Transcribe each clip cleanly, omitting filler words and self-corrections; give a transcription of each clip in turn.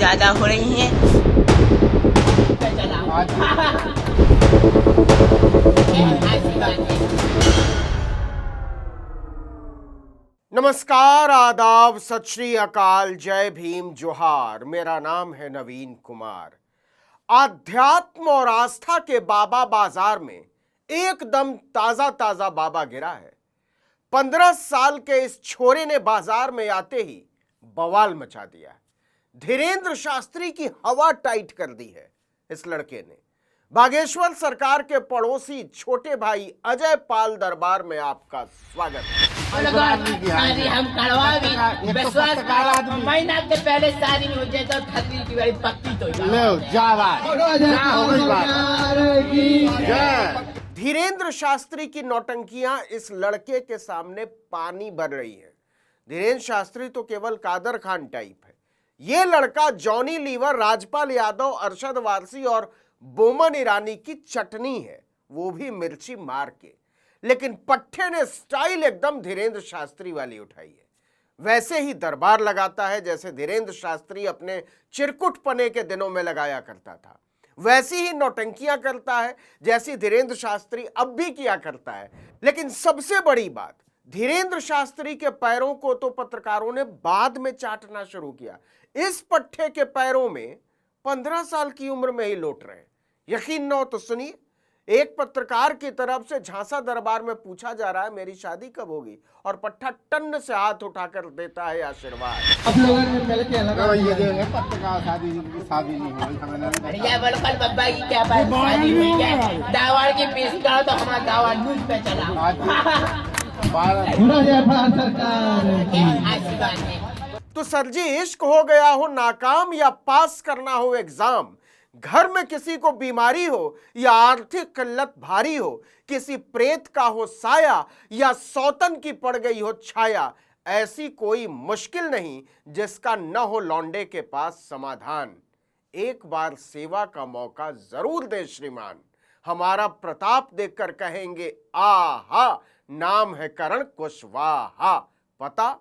ज्यादा हो रही हैं। नमस्कार, आदाब, सत श्री अकाल, जय भीम, जोहार। मेरा नाम है नवीन कुमार। आध्यात्म और आस्था के बाबा बाजार में एकदम ताजा ताजा बाबा गिरा है। 15 साल के इस छोरे ने बाजार में आते ही बवाल मचा दिया है। धीरेंद्र शास्त्री की हवा टाइट कर दी है इस लड़के ने। बागेश्वर सरकार के पड़ोसी छोटे भाई अजय पाल दरबार में आपका स्वागत है। हम करवा भी विश्वास महीना के पहले शादी हो जाए तो खतरी की बड़ी पक्की तो धीरेंद्र शास्त्री की नौटंकियां इस लड़के के सामने पानी भर रही है। धीरेंद्र शास्त्री तो केवल कादर खान टाइप है। ये लड़का जॉनी लीवर, राजपाल यादव, अरशद वारसी और बोमन ईरानी की चटनी है, वो भी मिर्ची मार के। लेकिन पट्टे ने स्टाइल एकदम धीरेंद्र शास्त्री वाली उठाई है। वैसे ही दरबार लगाता है जैसे धीरेंद्र शास्त्री अपने चिरकुट पने के दिनों में लगाया करता था। वैसी ही नौटंकियां करता है जैसी धीरेंद्र शास्त्री अब भी किया करता है। लेकिन सबसे बड़ी बात, धीरेंद्र शास्त्री के पैरों को तो पत्रकारों ने बाद में चाटना शुरू किया। इस पट्टे के पैरों में 15 साल की उम्र में ही लौट रहे। यकीन न हो तो सुनिए। एक पत्रकार की तरफ से झांसा दरबार में पूछा जा रहा है मेरी शादी कब होगी, और पट्टा टन्न से हाथ उठाकर देता है आशीर्वाद। आप लोगों ने मिल के लगा ये जो पत्रकार शादी नहीं हुई हमने ये बलकल बब्बा की क्या बात शादी हुई है दावाड़ की पेश करो तो हमारा दावा न्यूज पे चला तो सर जी, इश्क हो गया हो नाकाम या पास करना हो एग्जाम, घर में किसी को बीमारी हो या आर्थिक किल्लत भारी हो, किसी प्रेत का हो साया या सौतन की पड़ गई हो छाया, ऐसी कोई मुश्किल नहीं जिसका न हो लौंडे के पास समाधान। एक बार सेवा का मौका जरूर दे श्रीमान, हमारा प्रताप देखकर कहेंगे आहा, नाम है करण कुशवाहा, पता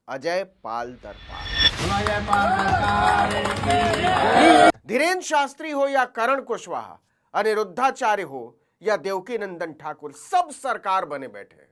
अजय पाल दरबार। धीरेंद्र शास्त्री हो या करण कुशवाहा, अनिरुद्धाचार्य हो या देवकी नंदन ठाकुर, सब सरकार बने बैठे।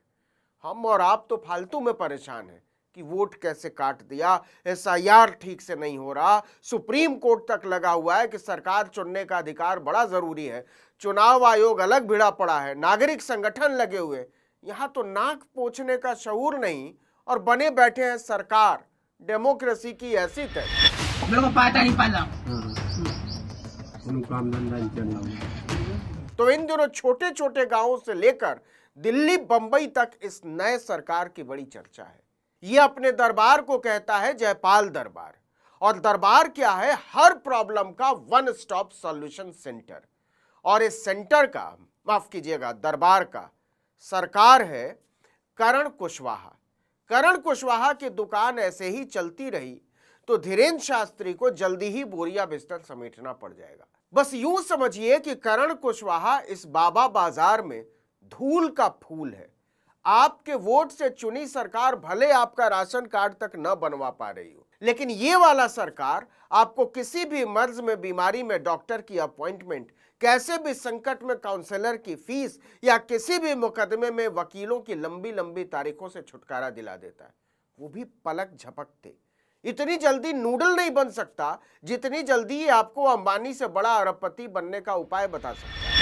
हम और आप तो फालतू में परेशान हैं कि वोट कैसे काट दिया, एसआईआर ठीक से नहीं हो रहा, सुप्रीम कोर्ट तक लगा हुआ है कि सरकार चुनने का अधिकार बड़ा जरूरी है, चुनाव आयोग अलग भिड़ा पड़ा है, नागरिक संगठन लगे हुए। यहाँ तो नाक पोंछने का शऊर नहीं और बने बैठे हैं सरकार। डेमोक्रेसी की ऐसी तरह मेरे को पता नहीं पड़ा। तो इन दिनों छोटे छोटे गांवों से लेकर दिल्ली बंबई तक इस नए सरकार की बड़ी चर्चा है। यह अपने दरबार को कहता है जयपाल दरबार, और दरबार क्या है, हर प्रॉब्लम का वन स्टॉप सॉल्यूशन सेंटर। और इस सेंटर का, माफ कीजिएगा, दरबार का सरकार है करण कुशवाहा। करण कुशवाहा की दुकान ऐसे ही चलती रही तो धीरेंद्र शास्त्री को जल्दी ही बोरिया बिस्तर समेटना पड़ जाएगा। बस यूं समझिए कि करण कुशवाहा इस बाबा बाजार में धूल का फूल है। आपके वोट से चुनी सरकार भले आपका राशन कार्ड तक न बनवा पा रही हो, लेकिन ये वाला सरकार आपको किसी भी मर्ज में, बीमारी में डॉक्टर की अपॉइंटमेंट, कैसे भी संकट में काउंसलर की फीस या किसी भी मुकदमे में वकीलों की लंबी लंबी तारीखों से छुटकारा दिला देता है, वो भी पलक झपकते। इतनी जल्दी नूडल नहीं बन सकता जितनी जल्दी ये आपको अंबानी से बड़ा अरबपति बनने का उपाय बता सकता है।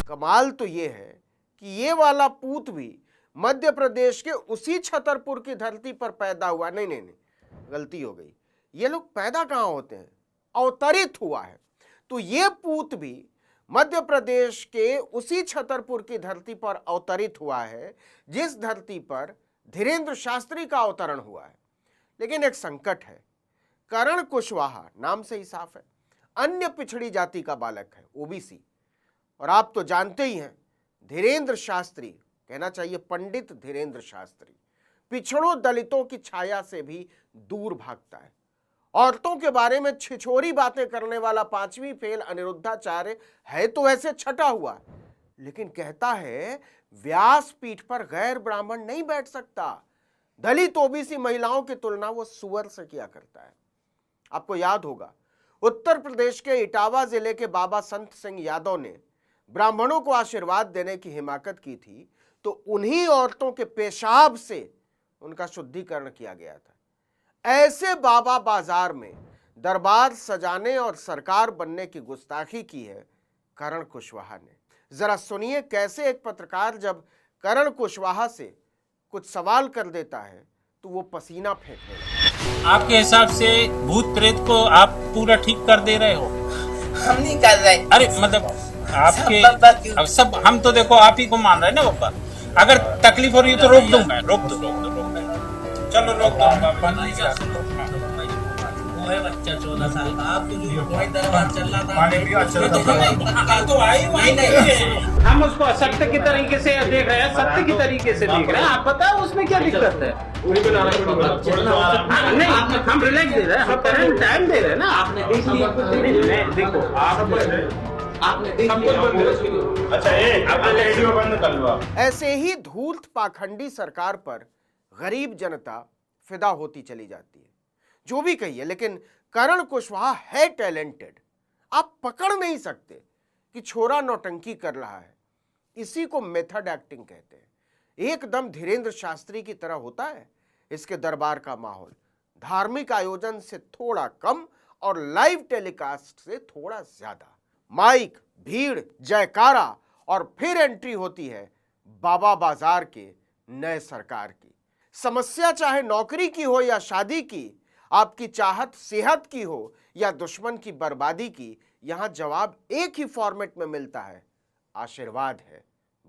कमाल तो ये है कि ये वाला पूत भी मध्य प्रदेश के उसी छतरपुर की धरती पर पैदा हुआ। नहीं, गलती हो गई, ये लोग पैदा कहां होते हैं, अवतरित हुआ है। तो ये पूत भी मध्य प्रदेश के उसी छतरपुर की धरती पर अवतरित हुआ है जिस धरती पर धीरेंद्र शास्त्री का अवतरण हुआ है। लेकिन एक संकट है, करण कुशवाहा नाम से ही साफ है, अन्य पिछड़ी जाति का बालक है, ओबीसी। और आप तो जानते ही हैं धीरेंद्र शास्त्री, कहना चाहिए पंडित धीरेंद्र शास्त्री, पिछड़ों दलितों की छाया से भी दूर भागता है। औरतों के बारे में छिछोरी बातें करने वाला 5वीं फेल अनिरुद्धाचार्य है तो ऐसे छटा हुआ, लेकिन कहता है व्यास पीठ पर गैर ब्राह्मण नहीं बैठ सकता। दलित ओबीसी महिलाओं की तुलना वो सुअर से किया करता है। आपको याद होगा, उत्तर प्रदेश के इटावा जिले के बाबा संत सिंह यादव ने ब्राह्मणों को आशीर्वाद देने की हिमाकत की थी, तो उन्हीं औरतों के पेशाब से उनका शुद्धिकरण किया गया था। ऐसे बाबा बाजार में दरबार सजाने और सरकार बनने की गुस्ताखी की है करण कुशवाहा ने। जरा सुनिए कैसे एक पत्रकार जब करण कुशवाहा से कुछ सवाल कर देता है तो वो पसीना फेंकने लगता है। आपके हिसाब से भूत प्रेत को आप पूरा ठीक कर दे रहे हो? हम नहीं कर रहे। अरे मतलब आपके अब सब हम तो देखो आप ही को मान रहे हैं ना बाबा। अगर तकलीफ हो रही है तो रोक दूंगा, रोक दो, चलो रोक दो। वो है बच्चा 14 साल का, आप तो जो वही दरबार चल रहा था तो आई नहीं। हम उसको असत्य की तरीके से देख रहे हैं, सत्य की तरीके से देख रहे हैं। आप बताओ उसमें क्या दिक्कत है? नहीं, हम रिलैक्स दे रहे हैं, हम करंट टाइम दे रहे हैं ना। आपने देख लिया, देखो आपने देख लिया। अच्छा ये आपने रेडियो बंद कर लो। ऐसे ही धूर्त पाखंडी सरकार पर गरीब जनता फिदा होती चली जाती है। जो भी कहिए, लेकिन करण कुशवाहा है टैलेंटेड। आप पकड़ नहीं सकते कि छोरा नौटंकी कर रहा है। इसी को मेथड एक्टिंग कहते हैं। एकदम धीरेन्द्र शास्त्री की तरह होता है इसके दरबार का माहौल। धार्मिक आयोजन से थोड़ा कम और लाइव टेलीकास्ट से थोड़ा ज्यादा। माइक, भीड़, जयकारा और फिर एंट्री होती है बाबा बाजार के नए सरकार की। समस्या चाहे नौकरी की हो या शादी की, आपकी चाहत सेहत की हो या दुश्मन की बर्बादी की, यहां जवाब एक ही फॉर्मेट में मिलता है, आशीर्वाद है।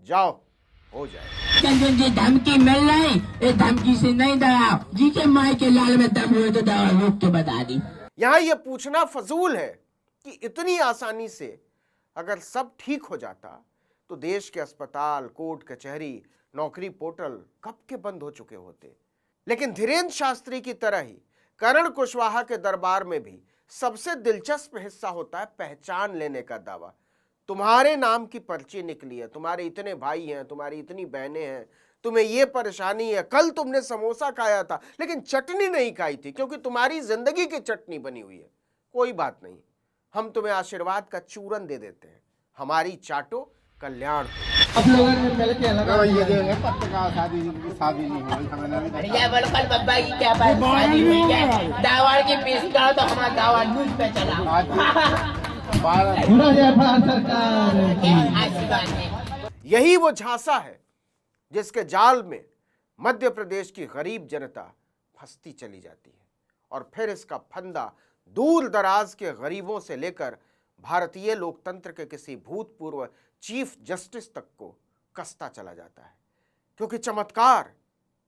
जाओ, हो जाए। जी धमकी मिल रही, ये धमकी से नहीं डराओ। जी के माई के लाल में दम हुए तो दवा रोक के बता दी। यहां यह पूछना फजूल है कि इतनी आसानी से अगर सब ठीक हो जाता तो देश के अस्पताल, कोर्ट कचहरी, नौकरी पोर्टल कब के बंद हो चुके होते। लेकिन धीरेन्द्र शास्त्री की तरह ही करण कुशवाहा के दरबार में भी सबसे दिलचस्प हिस्सा होता है पहचान लेने का दावा। तुम्हारे नाम की पर्ची निकली है, तुम्हारे इतने भाई हैं, तुम्हारी इतनी बहनें हैं, तुम्हें ये परेशानी है, कल तुमने समोसा खाया था लेकिन चटनी नहीं खाई थी क्योंकि तुम्हारी जिंदगी की चटनी बनी हुई है। कोई बात नहीं, हम तुम्हें आशीर्वाद का चूरन दे देते हैं, हमारी चाटो, कल्याण हो। अब लोगों ने मिल के लगा ये जो है पत्रकार शादी नहीं हुई हमें। क्या बोलो कल बब्बा की क्या बात शादी हुई है? दावड़ की पेश करो तो हमारा दावड़ न्यूज पे चला। ऐसी बात है। यही वो झांसा है जिसके जाल में मध्य प्रदेश की गरीब जनता फंसती चली जाती है और फिर इसका फंदा दूर दराज के गरीबों से लेकर भारतीय लोकतंत्र के किसी भूतपूर्व चीफ जस्टिस तक को कसता चला जाता है। क्योंकि चमत्कार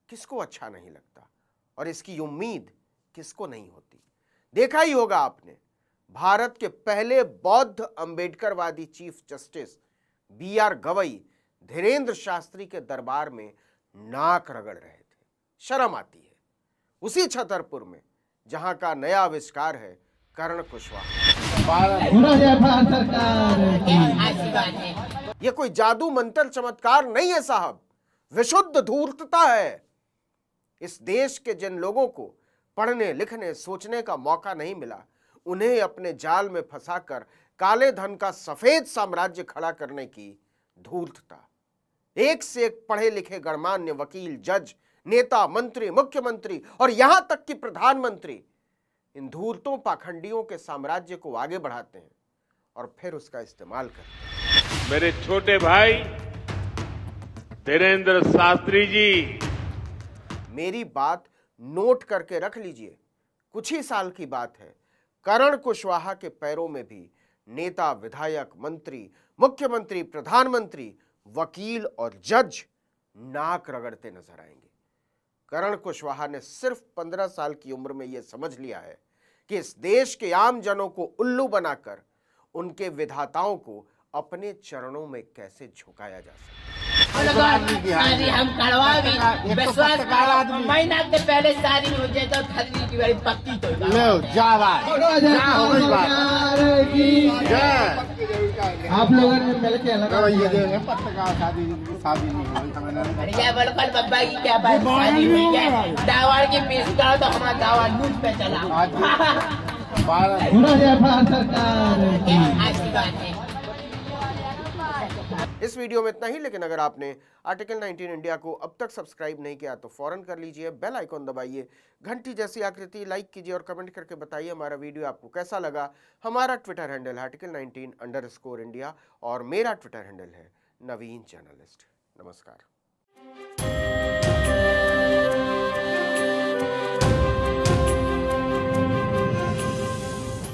किसको अच्छा नहीं लगता और इसकी उम्मीद किसको नहीं होती। देखा ही होगा आपने, भारत के पहले बौद्ध अंबेडकरवादी chief justice BR Gavai Dhirendra Shastri के दरबार में नाक रगड़ रहे थे। शर्म आती है। उसी छतरपुर में जहां का नया आविष्कार है करण कुशवाहा। ऐसी बात है। यह कोई जादू मंत्र चमत्कार नहीं है साहब, विशुद्ध धूर्तता है। इस देश के जिन लोगों को पढ़ने, लिखने, सोचने का मौका नहीं मिला, उन्हें अपने जाल में फंसाकर काले धन का सफेद साम्राज्य खड़ा करने की धूर्तता। एक से एक पढ़े लिखे गणमान्य वकील, जज, नेता, मंत्री, मुख्यमंत्री और यहां तक कि प्रधानमंत्री इन धूर्तों पाखंडियों के साम्राज्य को आगे बढ़ाते हैं और फिर उसका इस्तेमाल करते हैं। मेरे छोटे भाई धीरेन्द्र शास्त्री जी, मेरी बात नोट करके रख लीजिए। कुछ ही साल की बात है, करण कुशवाहा के पैरों में भी नेता, विधायक, मंत्री, मुख्यमंत्री, प्रधानमंत्री, वकील और जज नाक रगड़ते नजर आएंगे। करण कुशवाहा ने सिर्फ 15 साल की उम्र में यह समझ लिया है कि इस देश के आम जनों को उल्लू बनाकर उनके विधाताओं को अपने चरणों में कैसे झुकाया जा सकता है। शादी हम करवा भी विश्वास करो महीना के पहले शादी हो जाए तो खतरी की बड़ी पक्की तो लो जा बात जा हो गई बात आप लोगों ने मिलके अलग तो ये देख पत्रकार शादी नहीं हुई हमने अरे या बिल्कुल बब्बा की क्या बात शादी हुई है दावा के पेश करो तो हमारा दावा न्यूज पे चला थोड़ा जयफा सरकार ऐसी बात है। इस वीडियो में इतना ही, लेकिन अगर आपने आर्टिकल 19 इंडिया को अब तक सब्सक्राइब नहीं किया तो फौरन कर लीजिए, बेल आइकॉन दबाइए, घंटी जैसी आकृति लाइक कीजिए और कमेंट करके बताइए हमारा वीडियो आपको कैसा लगा। हमारा ट्विटर हैंडल है article19_India और मेरा ट्विटर हैंडल है नवीन जर्नलिस्ट। नमस्कार।